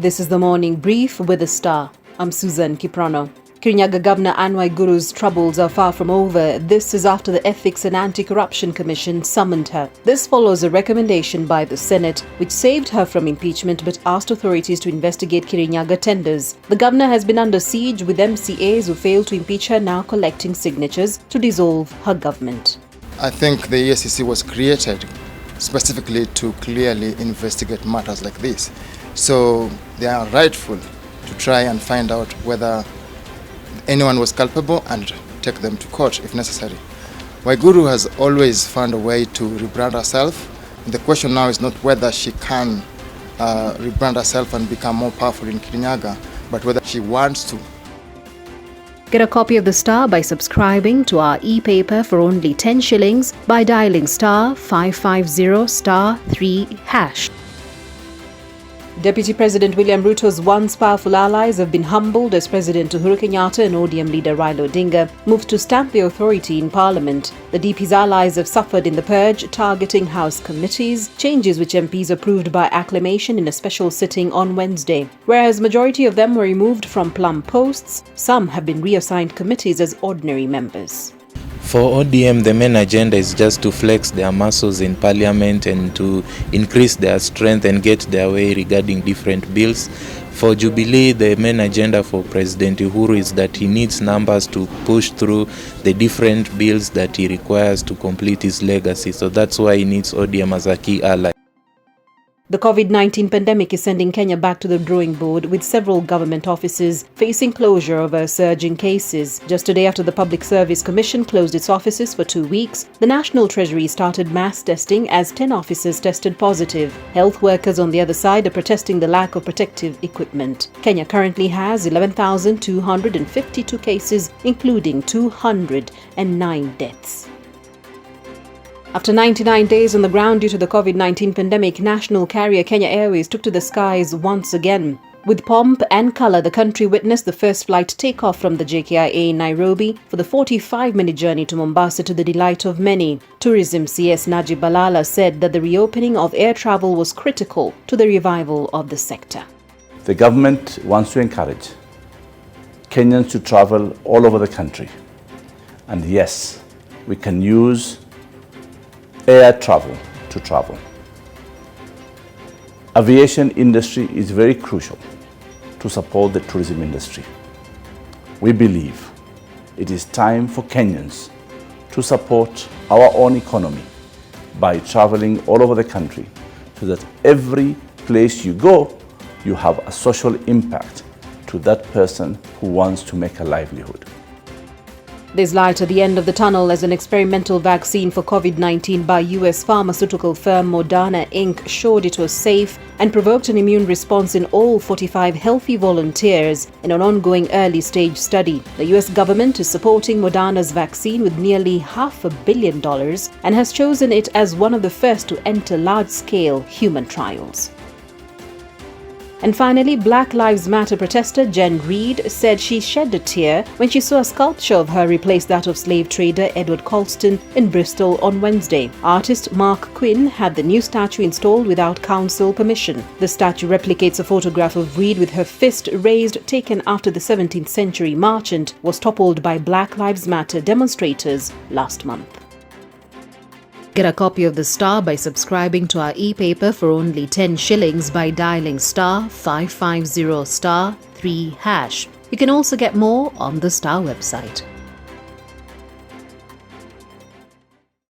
This is the morning brief with the Star. I'm Susan Kiprono. Kirinyaga Governor Waiguru's troubles are far from over. This is after the Ethics and Anti-Corruption Commission summoned her. This follows a recommendation by the Senate, which saved her from impeachment but asked authorities to investigate Kirinyaga tenders. The governor has been under siege, with MCAs who failed to impeach her now collecting signatures to dissolve her government. I think the EACC was created specifically to clearly investigate matters like this. So they are rightful to try and find out whether anyone was culpable and take them to court if necessary. Waiguru has always found a way to rebrand herself. The question now is not whether she can rebrand herself and become more powerful in Kirinyaga, but whether she wants to. Get a copy of the Star by subscribing to our e-paper for only 10 shillings by dialing *550*3#. Deputy President William Ruto's once powerful allies have been humbled as President Uhuru Kenyatta and ODM leader Raila Odinga moved to stamp the authority in Parliament. The DP's allies have suffered in the purge, targeting House committees, changes which MPs approved by acclamation in a special sitting on Wednesday. Whereas majority of them were removed from plum posts, some have been reassigned committees as ordinary members. For ODM, the main agenda is just to flex their muscles in Parliament and to increase their strength and get their way regarding different bills. For Jubilee, the main agenda for President Uhuru is that he needs numbers to push through the different bills that he requires to complete his legacy. So that's why he needs ODM as a key ally. The COVID-19 pandemic is sending Kenya back to the drawing board, with several government offices facing closure over a surge in cases. Just today, after the Public Service Commission closed its offices for 2 weeks, the National Treasury started mass testing as 10 officers tested positive. Health workers on the other side are protesting the lack of protective equipment. Kenya currently has 11,252 cases, including 209 deaths. After 99 days on the ground due to the COVID-19 pandemic, national carrier Kenya Airways took to the skies once again. With pomp and colour, the country witnessed the first flight take off from the JKIA in Nairobi for the 45-minute journey to Mombasa, to the delight of many. Tourism CS Najib Balala said that the reopening of air travel was critical to the revival of the sector. The government wants to encourage Kenyans to travel all over the country. And yes, we can use air travel to travel. Aviation industry is very crucial to support the tourism industry. We believe it is time for Kenyans to support our own economy by traveling all over the country, so that every place you go, you have a social impact to that person who wants to make a livelihood. There's light at the end of the tunnel as an experimental vaccine for COVID-19 by US pharmaceutical firm Madonna Inc. showed it was safe and provoked an immune response in all 45 healthy volunteers in an ongoing early-stage study. The US government is supporting Madonna's vaccine with nearly $500 million and has chosen it as one of the first to enter large-scale human trials. And finally, Black Lives Matter protester Jen Reed said she shed a tear when she saw a sculpture of her replace that of slave trader Edward Colston in Bristol on Wednesday. Artist Mark Quinn had the new statue installed without council permission. The statue replicates a photograph of Reed with her fist raised, taken after the 17th century merchant was toppled by Black Lives Matter demonstrators last month. Get a copy of the Star by subscribing to our e-paper for only 10 shillings by dialing *550*3#. You can also get more on the Star website.